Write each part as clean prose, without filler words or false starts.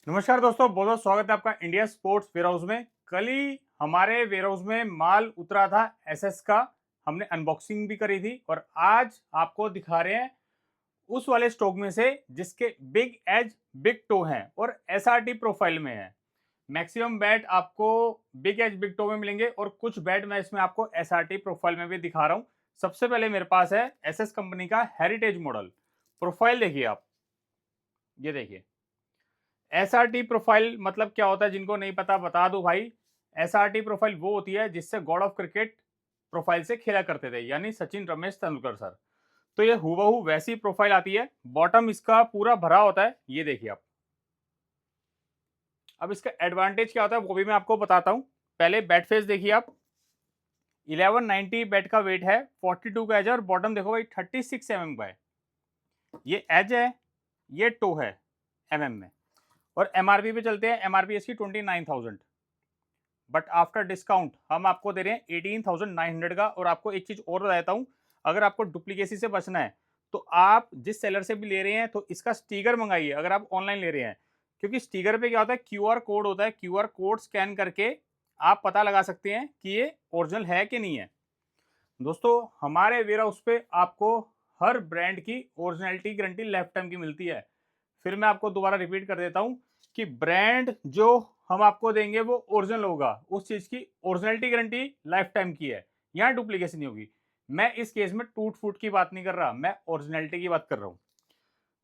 नमस्कार दोस्तों, बहुत बहुत स्वागत है आपका इंडिया स्पोर्ट्स वेयरहाउस में। कल ही हमारे वेयरहाउस में माल उतरा था एसएस का। हमने अनबॉक्सिंग भी करी थी और आज आपको दिखा रहे हैं उस वाले स्टॉक में से जिसके बिग एज बिग टो हैं और एसआरटी प्रोफाइल में है। मैक्सिमम बैट आपको बिग एज बिग टो में मिलेंगे और कुछ बैट मैं इसमें आपको एसआरटी प्रोफाइल में भी दिखा रहा हूं। सबसे पहले मेरे पास है एसएस कंपनी का हेरिटेज मॉडल। प्रोफाइल देखिए आप, ये देखिए। एसआरटी प्रोफाइल मतलब क्या होता है, जिनको नहीं पता बता दूं भाई। एसआरटी प्रोफाइल वो होती है जिससे गॉड ऑफ क्रिकेट प्रोफाइल से खेला करते थे, यानी सचिन रमेश तेंदुलकर सर। तो ये हूबहू वैसी प्रोफाइल आती है। बॉटम इसका पूरा भरा होता है, ये देखिए आप। अब इसका एडवांटेज क्या होता है वो भी मैं आपको बताता हूं। पहले बैट फेस देखिए आप। 1190 बैट का वेट है, 42 का एज है और बॉटम देखो भाई 36 mm का है। ये एज है, ये टो है एमएम में। और एमआरपी पे चलते हैं। एमआरपी इसकी 29,000, बट आफ्टर डिस्काउंट हम आपको दे रहे हैं 18,900 का। और आपको एक चीज और बता देता हूं, अगर आपको डुप्लीकेसी से बचना है तो आप जिस सेलर से भी ले रहे हैं तो इसका स्टिकर मंगाइए अगर आप ऑनलाइन ले रहे हैं। क्योंकि स्टिकर पे क्या होता है, क्यूआर कोड होता है। क्यूआर कोड स्कैन करके आप पता लगा सकते हैं कि ये ओरिजिनल है कि नहीं है। दोस्तों, हमारे वेयर हाउस पे आपको हर ब्रांड की ओरिजिनलिटी गारंटी लाइफ टाइम की मिलती है। फिर मैं आपको दोबारा रिपीट कर देता हूं कि ब्रांड जो हम आपको देंगे वो ओरिजिनल होगा। उस चीज की ओरिजिनलिटी गारंटी लाइफ टाइम की है, यहाँ डुप्लीकेशन नहीं होगी। मैं इस केस में टूट फूट की बात नहीं कर रहा, मैं ओरिजिनलिटी की बात कर रहा हूँ।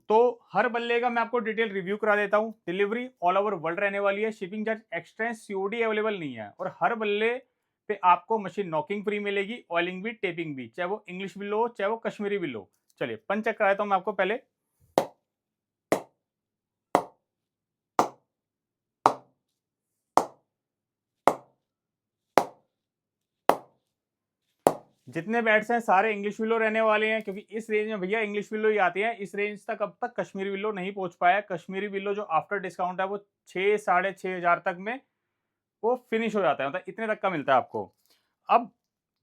तो हर बल्ले का मैं आपको डिटेल रिव्यू करा देता हूँ। डिलीवरी ऑल ओवर वर्ल्ड रहने वाली है। Shipping charge extra COD available नहीं है। और हर बल्ले पे आपको मशीन नॉकिंग फ्री मिलेगी, ऑयलिंग भी, टेपिंग भी, चाहे वो इंग्लिश बिल हो चाहे वो कश्मीरी बिल हो। चलिए पंच चेक करा देता हूँ मैं आपको पहले। जितने बैट्स हैं सारे इंग्लिश विलो रहने वाले हैं, क्योंकि इस रेंज में भैया इंग्लिश विलो ही आती है। इस रेंज तक अब तक कश्मीरी विलो नहीं पहुंच पाया। कश्मीरी विलो जो आफ्टर डिस्काउंट है वो 6 साढ़े 6 हजार तक में वो फिनिश हो जाता है, मतलब इतने तक का मिलता है आपको। अब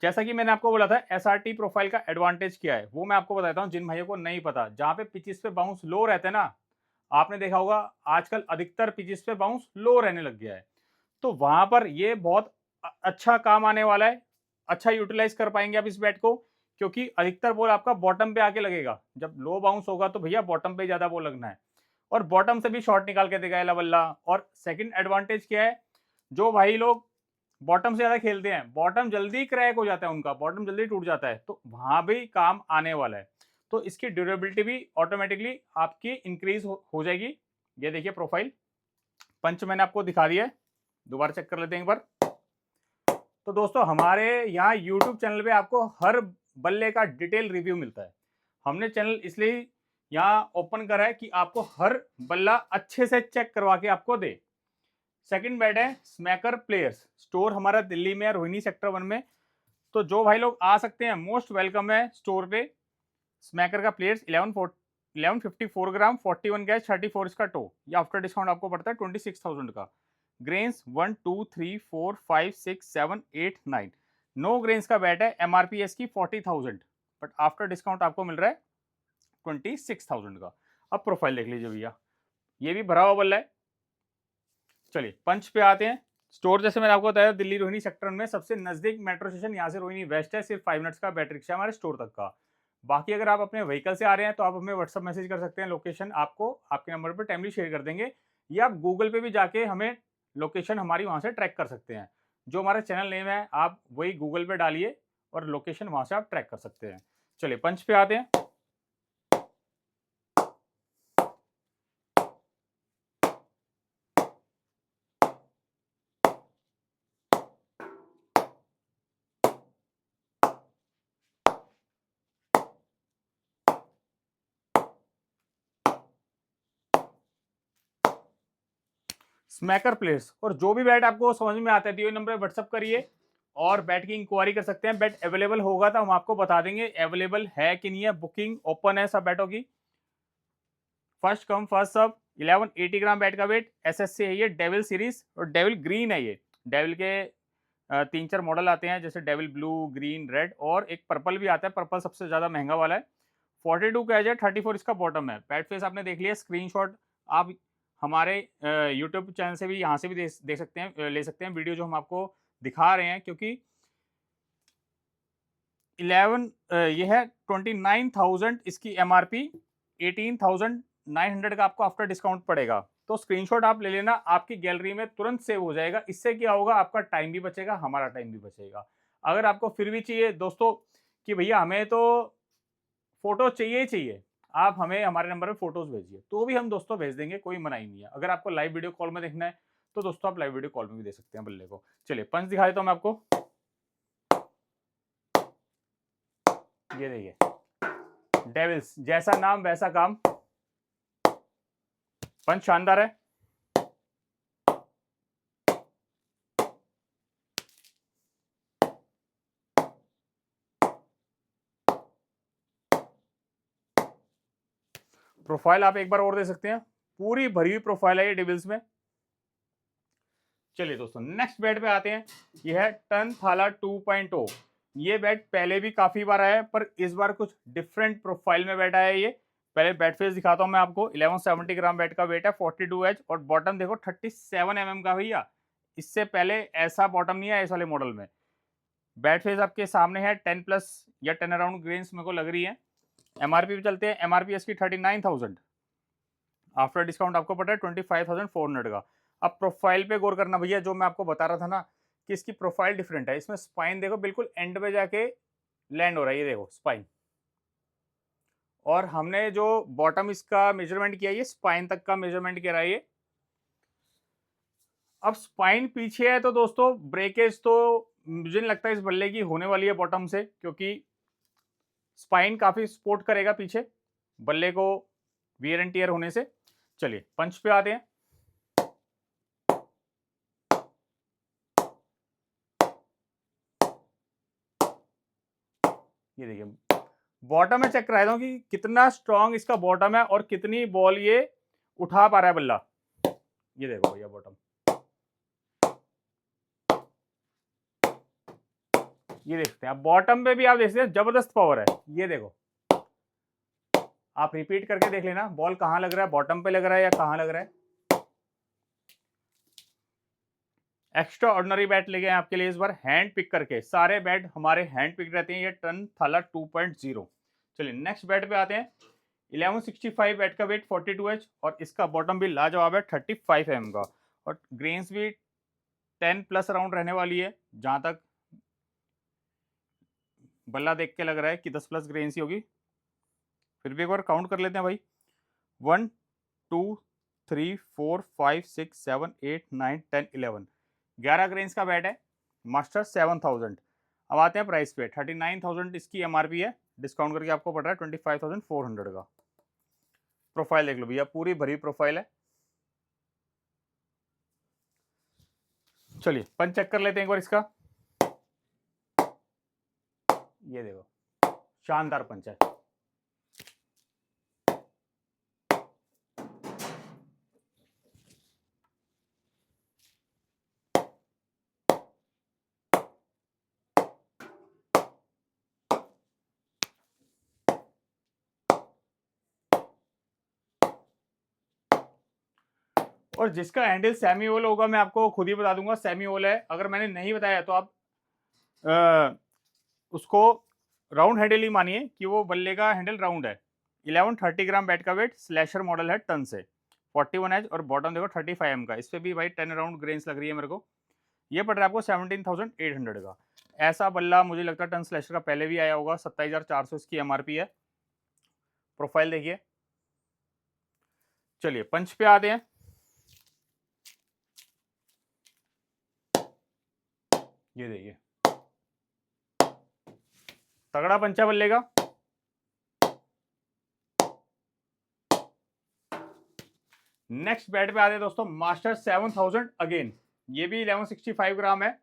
जैसा कि मैंने आपको बोला था एसआरटी प्रोफाइल का एडवांटेज क्या है वो मैं आपको बताता हूँ जिन भाइयों को नहीं पता। जहां पे पिचिस पे बाउंस लो रहते हैं ना, आपने देखा होगा आजकल अधिकतर पिचिस पे बाउंस लो रहने लग गया है। तो वहां पर ये बहुत अच्छा काम आने वाला है। अच्छा यूटिलाइज कर पाएंगे आप इस बैट को, क्योंकि अधिकतर बॉल आपका बॉटम पे आके लगेगा। जब लो बाउंस होगा तो भैया बॉटम पे ज्यादा बॉल लगना है और बॉटम से भी शॉट निकाल के देगा बल्ला। और सेकंड एडवांटेज क्या है, जो भाई लोग बॉटम से ज्यादा खेलते हैं, बॉटम जल्दी क्रैक हो जाता है, उनका बॉटम जल्दी टूट जाता है, तो वहां भी काम आने वाला है। तो इसकी ड्यूरेबिलिटी भी ऑटोमेटिकली आपकी इंक्रीज हो जाएगी। ये देखिए प्रोफाइल पंच मैंने आपको दिखा दिया है, दोबारा चेक कर लेते हैं एक बार। तो दोस्तों, हमारे यहाँ यूट्यूब चैनल पे आपको हर बल्ले का डिटेल रिव्यू मिलता है। हमने चैनल इसलिए यहाँ ओपन करा है कि आपको हर बल्ला अच्छे से चेक करवा के आपको दे। सेकंड बैट है स्मैकर प्लेयर्स। स्टोर हमारा दिल्ली में है, रोहिणी सेक्टर 1 में। तो जो भाई लोग आ सकते हैं मोस्ट वेलकम है स्टोर पे। स्मैकर का प्लेयर्स 1154 ग्राम, 41 गैस, 34 इसका टो। ये आफ्टर डिस्काउंट आपको पड़ता है 26,000 का। ग्रेन्स 1 2 3 4 5 6 7 8 9। नो ग्रेन्स का बैट है। एमआरपी इसकी 40,000, बट आफ्टर डिस्काउंट आपको मिल रहा है 26,000 का। अब प्रोफाइल देख लीजिए भैया, ये भी भरा हुआ बल्ला है। चलिए पंच पे आते हैं। स्टोर जैसे मैंने आपको बताया दिल्ली रोहिणी सेक्टर में सबसे नजदीक मेट्रो स्टेशन यहाँ से रोहिणी वेस्ट है, सिर्फ 5 मिनट्स का बैटरी रिक्शा हमारे स्टोर तक का। बाकी अगर आप अपने व्हीकल से आ रहे हैं तो आप हमें व्हाट्सअप मैसेज कर सकते हैं, लोकेशन आपको आपके नंबर पर टाइमली शेयर कर देंगे। या आप गूगल पे भी जाके हमें लोकेशन हमारी वहां से ट्रैक कर सकते हैं। जो हमारा चैनल नेम है आप वही गूगल पे डालिए और लोकेशन वहां से आप ट्रैक कर सकते हैं। चलिए पंच पे आते हैं। स्मैकर प्लेयर्स, और जो भी बैट आपको समझ में आता है दिए नंबर व्हाट्सअप करिए और बैट की इंक्वायरी कर सकते हैं। बैट अवेलेबल होगा तो हम आपको बता देंगे अवेलेबल है कि नहीं है। बुकिंग ओपन है सब बैटों की। First come first serve. 1180 gram bat का वेट। एसएस से है ये, डेविल सीरीज और डेविल ग्रीन है ये। डेविल के 3 4 मॉडल आते हैं, जैसे डेविल ब्लू, ग्रीन, रेड और एक पर्पल भी आता है। पर्पल सबसे ज्यादा महंगा वाला है। 42 का एज है, 34 इसका बॉटम है। बैट फेस आपने देख लिया, स्क्रीनशॉट आप हमारे यूट्यूब चैनल से भी, यहाँ से भी देख सकते हैं, ले सकते हैं वीडियो जो हम आपको दिखा रहे हैं, क्योंकि 11 ये है 29,000 इसकी एमआरपी, 18,900 का आपको आफ्टर डिस्काउंट पड़ेगा। तो स्क्रीनशॉट आप ले लेना, आपकी गैलरी में तुरंत सेव हो जाएगा। इससे क्या होगा, आपका टाइम भी बचेगा, हमारा टाइम भी बचेगा। अगर आपको फिर भी चाहिए दोस्तों कि भैया हमें तो फोटो चाहिए ही चाहिए, आप हमें हमारे नंबर पे फोटोज भेजिए, तो भी हम दोस्तों भेज देंगे, कोई मनाही नहीं है। अगर आपको लाइव वीडियो कॉल में देखना है तो दोस्तों आप लाइव वीडियो कॉल में भी दे सकते हैं बल्ले को। चलिए पंच दिखा देता हूं मैं आपको, ये देखिए डेविल्स, जैसा नाम वैसा काम, पंच शानदार है। प्रोफाइल आप एक बार और दे सकते हैं, पूरी भरी हुई प्रोफाइल है ये डेविल्स में। चलिए दोस्तों नेक्स्ट बैट पे आते हैं, ये है टन थाला 2.0। ये बैट पहले भी काफी बार आया है, पर इस बार कुछ डिफरेंट प्रोफाइल में बैट आया है ये। पहले बैट फेस दिखाता हूं मैं आपको। 1170 ग्राम बैट का वेट है, 42 एच, और बॉटम देखो 37 mm का भैया। इससे पहले ऐसा बॉटम नहीं है इस वाले मॉडल में। बैट फेस आपके सामने है, 10+ या 10 अराउंड ग्रेन्स मेरे को लग रही है। एमआरपी पे चलते हैं, एमआरपी इसकी 39,000, आफ्टर डिस्काउंट आपको पड़ रहा है 25,400 का। अब प्रोफाइल पे गौर करना भैया, जो मैं आपको बता रहा था ना कि इसकी प्रोफाइल डिफरेंट है। इसमें स्पाइन देखो बिल्कुल एंड पे जाके लैंड हो रहा है, ये देखो स्पाइन। और हमने जो बॉटम इसका मेजरमेंट किया, ये स्पाइन तक का मेजरमेंट किया है ये। अब स्पाइन पीछे है तो दोस्तों ब्रेकेज तो मुझे नहीं लगता इस बल्ले की होने वाली है बॉटम से, क्योंकि स्पाइन काफी सपोर्ट करेगा पीछे बल्ले को वियर एंड टियर होने से। चलिए पंच पे आते हैं। ये देखिए बॉटम में चेक कराता हूं कि कितना स्ट्रांग इसका बॉटम है और कितनी बॉल ये उठा पा रहा है बल्ला। ये देखो भैया बॉटम, ये देखते हैं आप बॉटम पे भी, आप देख सकते हैं जबरदस्त पावर है। ये देखो आप रिपीट करके देख लेना, बॉल कहां लग रहा है, बॉटम पे लग रहा है या कहां लग रहा है। एक्स्ट्रा ऑर्डिनरी बैट लेके आपके लिए इस बार हैंड पिक करके, सारे बैट हमारे हैंड पिक रहते हैं, ये टन थाला 2.0। चलिए नेक्स्ट बैट पे आते हैं। 1165 बैट का वेट, 42 एच, और इसका बॉटम भी लाजवाब है, 35 mm का, और ग्रेन्स भी 10+ अराउंड रहने वाली है। जहां तक बल्ला देख के लग रहा है कि 10+ ग्रेन्स ही होगी। फिर भी एक बार काउंट कर लेते हैं भाई, 1 2 3 4 5 6 7 8 9 10 11, 11 ग्रेन्स का बैट है, मास्टर 7000। अब आते हैं प्राइस पे, 39,000 इसकी एमआरपी है, डिस्काउंट करके आपको पड़ रहा है 25,400 का। प्रोफाइल देख लो भैया, पूरी भरी प्रोफाइल है। चलिए पंच चेक कर लेते हैं एक बार इसका। ये देखो शानदार पंच है। और जिसका हैंडल सेमी ओवल होगा, मैं आपको खुद ही बता दूंगा सेमी ओवल है। अगर मैंने नहीं बताया तो आप उसको राउंड हैंडल ही मानिए कि वो बल्ले का हैंडल राउंड है। 1130 ग्राम बैट का वेट, स्लैशर मॉडल है टन से, 41 एच, और बॉटम देखो 35 एम का। इस पे भी भाई 10 राउंड ग्रेन्स लग रही है मेरे को। ये पड़ रहा है आपको 17,800 का। ऐसा बल्ला मुझे लगता है टन स्लैशर का पहले भी आया होगा। 27,400 इसकी एमआरपी है। प्रोफाइल देखिए। चलिए पंच पे आते हैं। ये देखिए तगड़ा पंचा बल्ले का। नेक्स्ट बैट पे आते हैं दोस्तों, मास्टर 7000 अगेन। ये भी 1165 ग्राम है,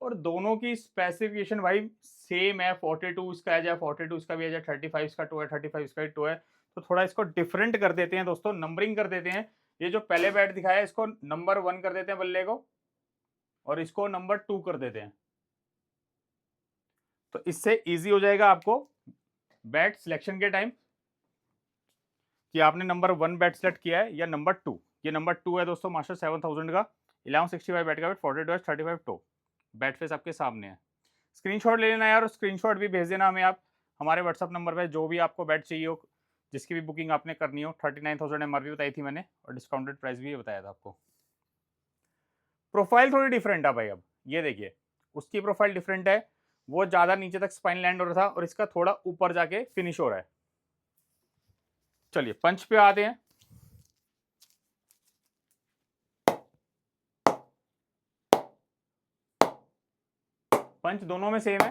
और दोनों की स्पेसिफिकेशन भाई सेम है। 42 इसका है, 42 इसका भी है, 35 इसका टो है, 35 इसका टो है। तो थोड़ा इसको डिफरेंट कर देते हैं दोस्तों, नंबरिंग कर देते हैं। ये जो पहले बैट दिखाया है इसको नंबर 1 कर देते हैं बल्ले को, और इसको नंबर 2 कर देते हैं। तो इससे इजी हो जाएगा आपको बैट सिलेक्शन के टाइम कि आपने नंबर 1 बैट सेलेक्ट किया है या नंबर 2, ये नंबर 2 है दोस्तों मास्टर 7000 का, 1165 बैट का वेट, 42 35 टो। बैट फेस आपके सामने है। स्क्रीनशॉट ले लेना यार, और स्क्रीनशॉट भी भेज देना हमें आप हमारे व्हाट्सअप नंबर पे, जो भी आपको बैट चाहिए हो, जिसकी भी बुकिंग आपने करनी हो। 39,000 एमआरपी बताई थी मैंने, और डिस्काउंटेड प्राइस भी बताया था आपको। प्रोफाइल थोड़ी डिफरेंट है भाई। अब ये देखिए, उसकी प्रोफाइल डिफरेंट है, वो ज्यादा नीचे तक स्पाइन लैंड हो रहा था, और इसका थोड़ा ऊपर जाके फिनिश हो रहा है। चलिए पंच पे आते हैं। पंच दोनों में सेम है।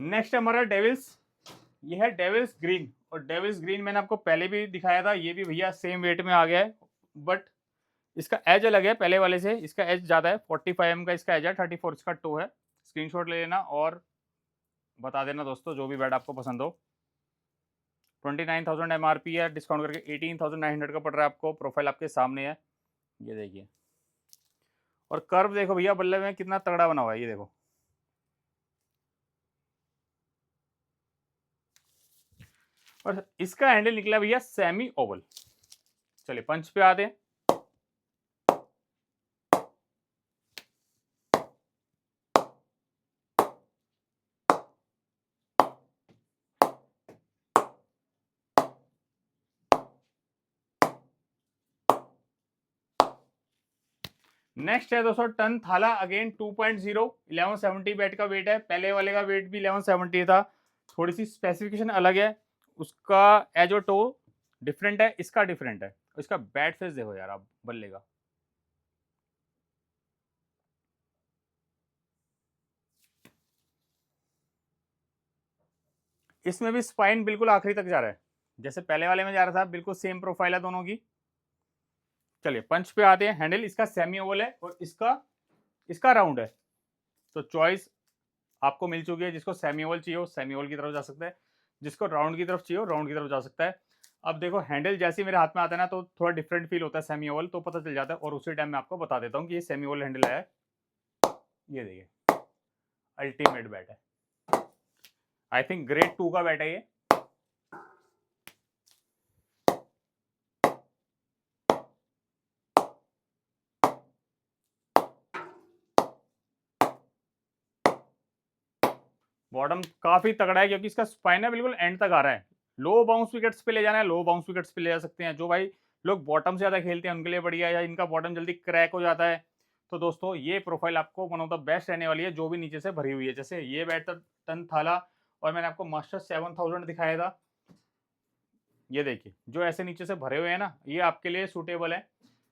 नेक्स्ट है हमारा डेविल्स। ये है डेविल्स ग्रीन, और डेविल्स ग्रीन मैंने आपको पहले भी दिखाया था, ये भी भैया सेम वेट में आ गया है, बट इसका एज अलग है पहले वाले से। इसका एज ज्यादा है, 45 एम का इसका एज है, 34 इसका टो है। स्क्रीनशॉट ले लेना और बता देना दोस्तों जो भी बैट आपको पसंद हो। 29,000 एमआरपी है, डिस्काउंट करके 18,900 का पड़ रहा है आपको। प्रोफाइल आपके सामने है, ये देखिए। और कर्व देखो भैया बल्ले में कितना तगड़ा बना हुआ है, ये देखो। और इसका हैंडल निकला भैया सेमी ओवल। चलिए पंच पे आते हैं। नेक्स्ट है दोस्तों टन थाला अगेन 2.0, 1170 बैट का वेट है। पहले वाले का वेट भी 1170 था, थोड़ी सी स्पेसिफिकेशन अलग है। उसका एज और टो डिफरेंट है, इसका डिफरेंट है। इसका बैट फेस देखो यार आप बल्ले का। इसमें भी स्पाइन बिल्कुल आखिरी तक जा रहा है, जैसे पहले वाले में जा रहा था, बिल्कुल सेम प्रोफाइल है दोनों की। चलिए पंच पे आते हैं। हैंडल इसका सेमी ओवल है, और इसका राउंड है। तो चॉइस आपको मिल चुकी है, जिसको सेमी ओवल चाहिए वो सेमी ओवल की तरफ जा सकता है, जिसको राउंड की तरफ चाहिए वो राउंड की तरफ जा सकता है। अब देखो हैंडल जैसे मेरे हाथ में आता है ना, तो थोड़ा डिफरेंट फील होता है सेमी ओवल, तो पता चल जाता है। और उसी टाइम मैं आपको बता देता हूँ कि ये सेमी ओवल हैंडल है। ये देखिए अल्टीमेट बैट है, आई थिंक ग्रेड 2 का बैट है ये। बॉटम काफी तगड़ा है, क्योंकि इसका स्पाइन है बिल्कुल एंड तक आ रहा है। लो बाउंस विकेट्स पे ले जाना है, लो बाउंस विकेट्स पे ले जा सकते हैं। जो भाई लोग बॉटम से ज्यादा खेलते हैं उनके लिए बढ़िया है, या इनका बॉटम जल्दी क्रैक हो जाता है, तो दोस्तों ये प्रोफाइल आपको वन ऑफ द बेस्ट रहने वाली है, जो भी नीचे से भरी हुई है। जैसे ये बैट टन थाला, और मैंने आपको मास्टर 7000 दिखाया था। ये देखिए जो ऐसे नीचे से भरे हुए हैं ना, ये आपके लिए सूटेबल है,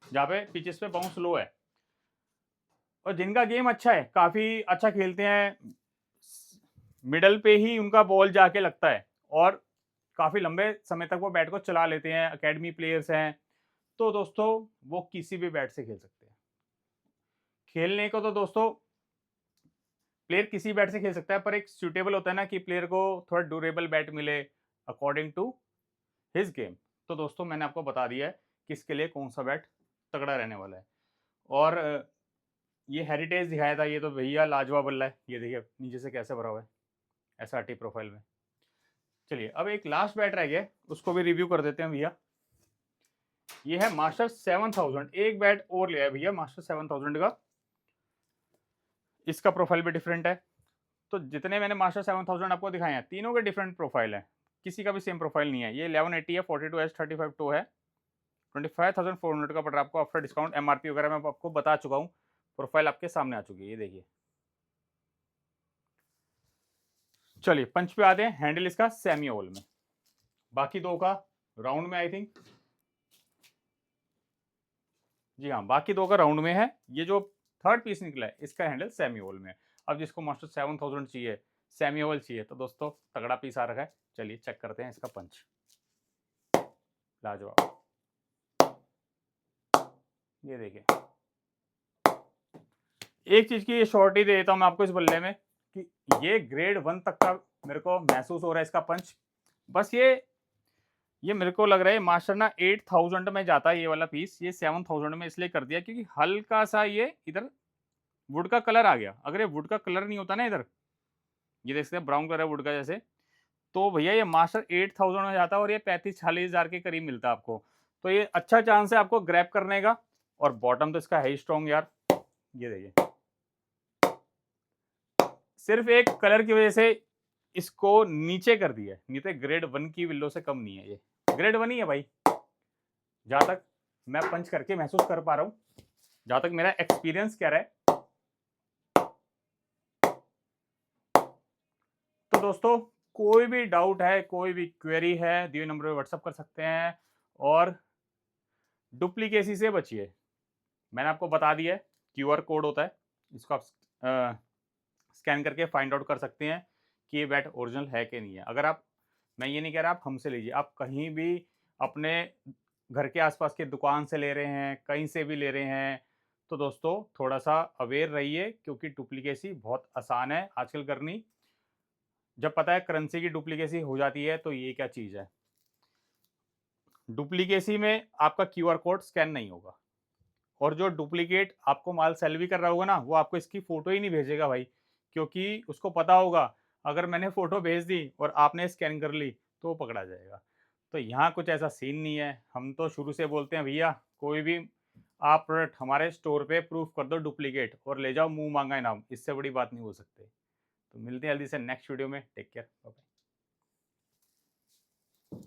जहाँ पे पिचेस पे बाउंस लो है, और जिनका गेम अच्छा है, काफी अच्छा खेलते हैं, मिडल पे ही उनका बॉल जाके लगता है, और काफी लंबे समय तक वो बैट को चला लेते हैं, एकेडमी प्लेयर्स हैं, तो दोस्तों वो किसी भी बैट से खेल सकते हैं। खेलने को तो दोस्तों प्लेयर किसी बैट से खेल सकता है, पर एक सूटेबल होता है ना कि प्लेयर को थोड़ा ड्यूरेबल बैट मिले अकॉर्डिंग टू हिज गेम। तो दोस्तों मैंने आपको बता दिया है किसके लिए कौन सा बैट तगड़ा रहने वाला है। और ये हेरिटेज दिखाया था, ये तो भैया लाजवाब बल्ला है। ये देखिए नीचे से कैसे भरा हुआ है SRT प्रोफाइल में। चलिए अब एक लास्ट बैट रह गया, उसको भी रिव्यू कर देते हैं भैया। ये है मास्टर 7000, एक बैट और लिया है भैया मास्टर 7000 का। इसका प्रोफाइल भी डिफरेंट है। तो जितने मैंने मास्टर 7000 आपको दिखाए हैं, तीनों के डिफरेंट प्रोफाइल है, किसी का भी सेम प्रोफाइल नहीं है। ये 1180 है, 42 35 टो है, 25,400 का पड़ रहा है आपको आफ्टर डिस्काउंट। MRP वगैरह मैं आपको बता चुका हूँ, प्रोफाइल आपके सामने आ चुकी है, ये देखिए। चलिए पंच पे आते हैं। हैंडल इसका सेमी ओवल में, बाकी दो का राउंड में आई थिंक। जी हाँ, बाकी दो का राउंड में है। ये जो थर्ड पीस निकला है इसका हैंडल सेमी ओवल में है। अब जिसको मास्टर 7000 चाहिए, सेमी ओवल चाहिए, तो दोस्तों तगड़ा पीस आ रखा है। चलिए चेक करते हैं इसका पंच। लाजवाब, ये देखिए। एक चीज की शॉर्टी दे देता हूं मैं आपको इस बल्ले में, कि ये ग्रेड 1 तक का मेरे को महसूस हो रहा है इसका पंच। बस ये मेरे को लग रहा है मास्टर ना 8000 में जाता है ये वाला पीस, ये 7000 में इसलिए कर दिया क्योंकि हल्का सा ये इधर वुड का कलर आ गया। अगर ये वुड का कलर नहीं होता ना इधर, ये देख सकते हैं ब्राउन कलर है वुड का जैसे, तो भैया ये मास्टर 8000 में जाता है और ये 35-40 हज़ार के करीब मिलता है आपको। तो ये अच्छा चांस है आपको ग्रैब करने का। और बॉटम तो इसका है ही स्ट्रॉन्ग यार, ये देखिए। सिर्फ एक कलर की वजह से इसको नीचे कर दिया है, नहीं तो ग्रेड 1 की विल्लो से कम नहीं है ये, ग्रेड 1 ही है भाई, जहाँ तक मैं पंच करके महसूस कर पा रहा हूँ, जहाँ तक मेरा एक्सपीरियंस कह रहा है। तो दोस्तों, कोई भी डाउट है, कोई भी क्वेरी है, दिए नंबर पे व्हाट्सअप कर सकते हैं। और डुप्लीकेसी से बचिए। मैंने आपको बता दिया है, क्यूआर कोड होता है, इसको आप स्कैन करके फाइंड आउट कर सकते हैं कि ये बैट ओरिजिनल है कि नहीं है। अगर आप, मैं ये नहीं कह रहा आप हमसे लीजिए, आप कहीं भी अपने घर के आसपास की दुकान से ले रहे हैं, कहीं से भी ले रहे हैं, तो दोस्तों थोड़ा सा अवेयर रहिए, क्योंकि डुप्लीकेसी बहुत आसान है आजकल करनी। जब पता है करेंसी की डुप्लीकेसी हो जाती है तो ये क्या चीज़ है। डुप्लीकेसी में आपका क्यूआर कोड स्कैन नहीं होगा, और जो डुप्लीकेट आपको माल सेल भी कर रहा होगा ना, वो आपको इसकी फ़ोटो ही नहीं भेजेगा भाई, क्योंकि उसको पता होगा अगर मैंने फ़ोटो भेज दी और आपने स्कैन कर ली तो वो पकड़ा जाएगा। तो यहाँ कुछ ऐसा सीन नहीं है। हम तो शुरू से बोलते हैं भैया, कोई भी आप प्रोडक्ट हमारे स्टोर पे प्रूफ कर दो डुप्लीकेट और ले जाओ मुँह माँगा इनाम, इससे बड़ी बात नहीं हो सकती। तो मिलते हैं जल्दी से नेक्स्ट वीडियो में। Take care, bye bye.